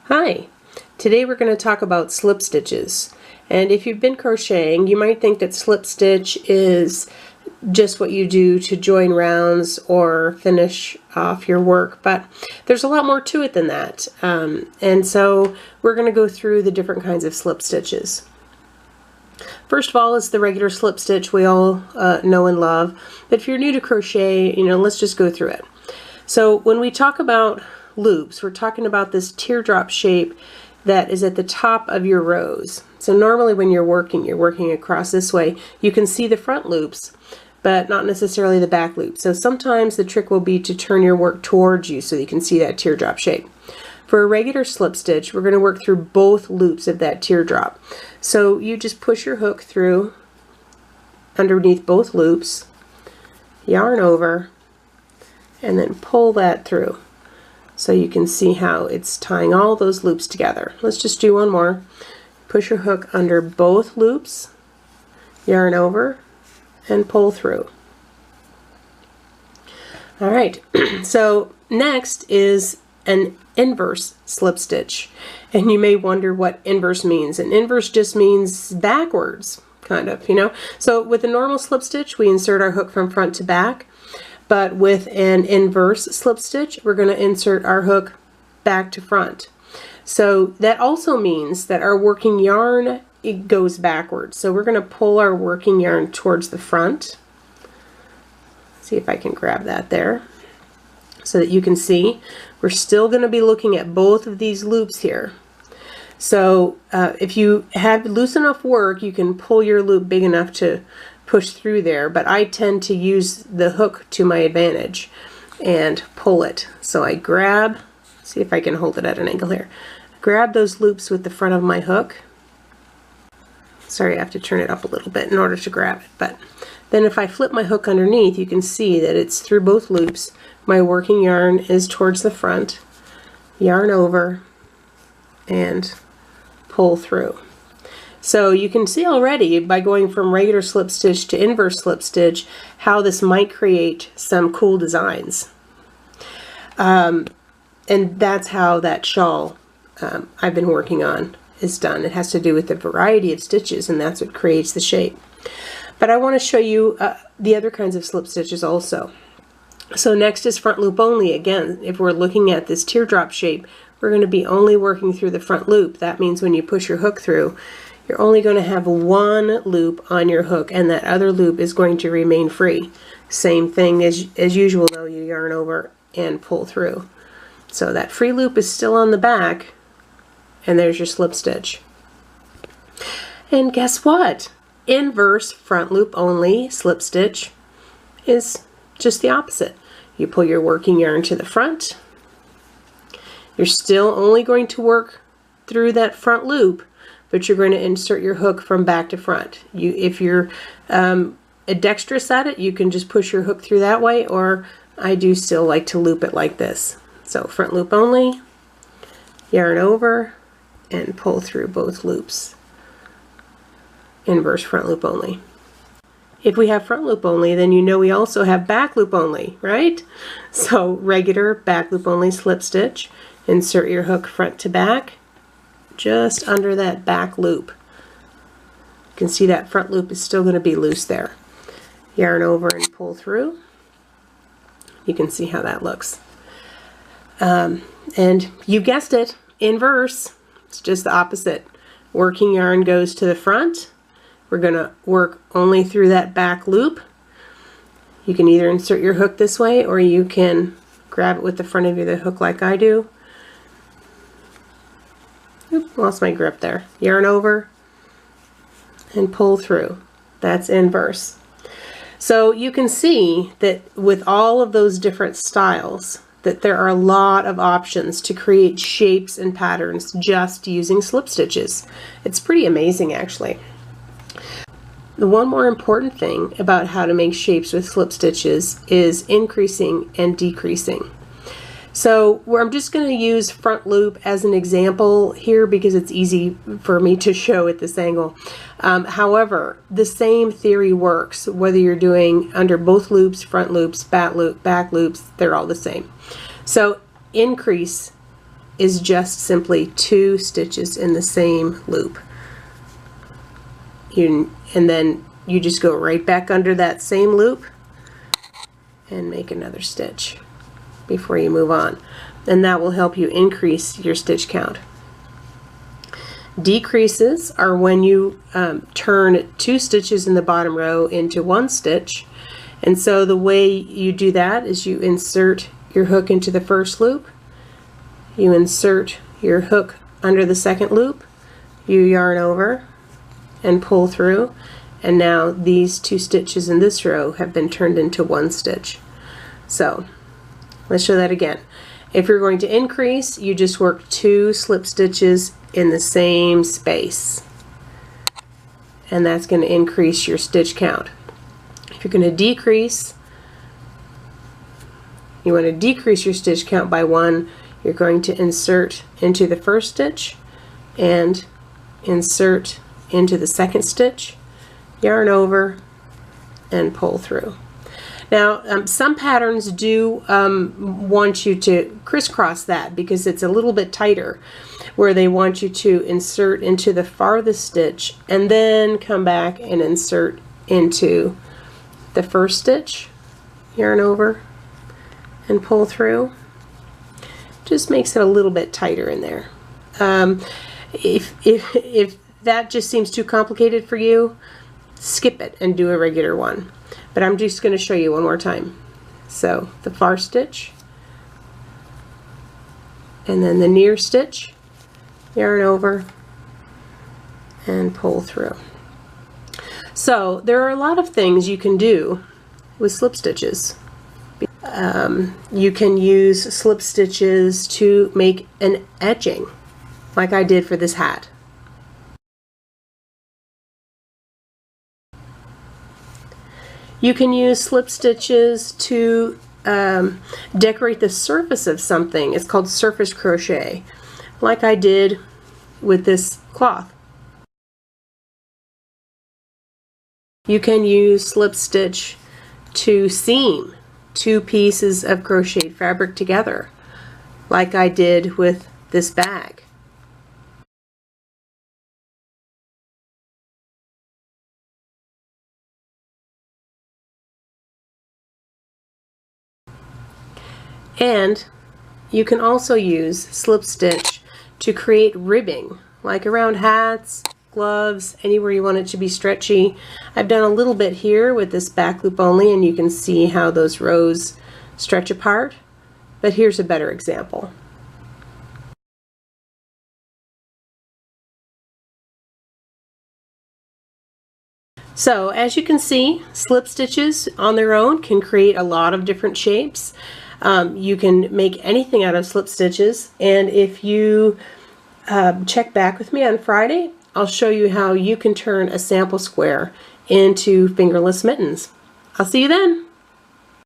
Hi, today we're going to talk about slip stitches. And if you've been crocheting, you might think that slip stitch is just what you do to join rounds or finish off your work, but there's a lot more to it than that. And so we're going to go through the different kinds of slip stitches. First of all is the regular slip stitch we all know and love. But if you're new to crochet, let's just go through it. So when we talk about loops, we're talking about this teardrop shape that is at the top of your rows. So normally when you're working across this way, you can see the front loops, but not necessarily the back loop. So sometimes the trick will be to turn your work towards you so you can see that teardrop shape. For a regular slip stitch, we're going to work through both loops of that teardrop. So you just push your hook through underneath both loops, yarn over, and then pull that through. So you can see how it's tying all those loops together. Let's just do one more. Push your hook under both loops, yarn over, and pull through. All right, so next is an inverse slip stitch. And you may wonder what inverse means. And inverse just means backwards, kind of, So with a normal slip stitch, we insert our hook from front to back. But with an inverse slip stitch, we're going to insert our hook back to front. So that also means that our working yarn, it goes backwards. So we're going to pull our working yarn towards the front. See if I can grab that there so that you can see. We're still going to be looking at both of these loops here. So if you have loose enough work, you can pull your loop big enough to push through there, but I tend to use the hook to my advantage and pull it. So I grab, see if I can hold it at an angle here, grab those loops with the front of my hook. Sorry, I have to turn it up a little bit in order to grab it, but then if I flip my hook underneath, you can see that it's through both loops. My working yarn is towards the front, yarn over, and pull through. So you can see already by going from regular slip stitch to inverse slip stitch how this might create some cool designs. And that's how that shawl I've been working on is done. It has to do with the variety of stitches, and that's what creates the shape. But I want to show you the other kinds of slip stitches also. So next is front loop only. Again, if we're looking at this teardrop shape, we're going to be only working through the front loop. That means when you push your hook through, you're only going to have one loop on your hook, and that other loop is going to remain free. Same thing as usual though, you yarn over and pull through. So that free loop is still on the back, and there's your slip stitch. And guess what? Inverse front loop only slip stitch is just the opposite. You pull your working yarn to the front. You're still only going to work through that front loop, but you're going to insert your hook from back to front. If you're dexterous at it, you can just push your hook through that way, or I do still like to loop it like this. So front loop only, yarn over, and pull through both loops. Inverse front loop only. If we have front loop only, then we also have back loop only, right? So regular back loop only slip stitch, insert your hook front to back, just under that back loop. You can see that front loop is still going to be loose there. Yarn over and pull through. You can see how that looks. And you guessed it, inverse. It's just the opposite. Working yarn goes to the front. We're going to work only through that back loop. You can either insert your hook this way, or you can grab it with the front of the hook like I do. Oop, lost my grip there. Yarn over and pull through. That's inverse. So you can see that with all of those different styles, that there are a lot of options to create shapes and patterns just using slip stitches. It's pretty amazing, actually. The one more important thing about how to make shapes with slip stitches is increasing and decreasing. So I'm just going to use front loop as an example here because it's easy for me to show at this angle. However, the same theory works whether you're doing under both loops, front loops, back loops, they're all the same. So increase is just simply 2 stitches in the same loop. And then you just go right back under that same loop and make another stitch before you move on. And that will help you increase your stitch count. Decreases are when you turn 2 stitches in the bottom row into 1 stitch. And so the way you do that is you insert your hook into the first loop, you insert your hook under the second loop, you yarn over and pull through, and now these 2 stitches in this row have been turned into 1 stitch. So let's show that again. If you're going to increase, you just work 2 slip stitches in the same space, and that's going to increase your stitch count. If you're going to decrease, you want to decrease your stitch count by 1, you're going to insert into the first stitch and insert into the second stitch, yarn over, and pull through. Now, some patterns do want you to crisscross that because it's a little bit tighter, where they want you to insert into the farthest stitch and then come back and insert into the first stitch, yarn over, and pull through. Just makes it a little bit tighter in there. If that just seems too complicated for you, skip it and do a regular one. But I'm just going to show you one more time. So the far stitch, and then the near stitch, yarn over, and pull through. So there are a lot of things you can do with slip stitches. You can use slip stitches to make an edging, like I did for this hat. You can use slip stitches to decorate the surface of something. It's called surface crochet, like I did with this cloth. You can use slip stitch to seam 2 pieces of crocheted fabric together, like I did with this bag. And you can also use slip stitch to create ribbing, like around hats, gloves, anywhere you want it to be stretchy. I've done a little bit here with this back loop only, and you can see how those rows stretch apart. But here's a better example. So as you can see, slip stitches on their own can create a lot of different shapes. You can make anything out of slip stitches, and if you check back with me on Friday, I'll show you how you can turn a sample square into fingerless mittens. I'll see you then.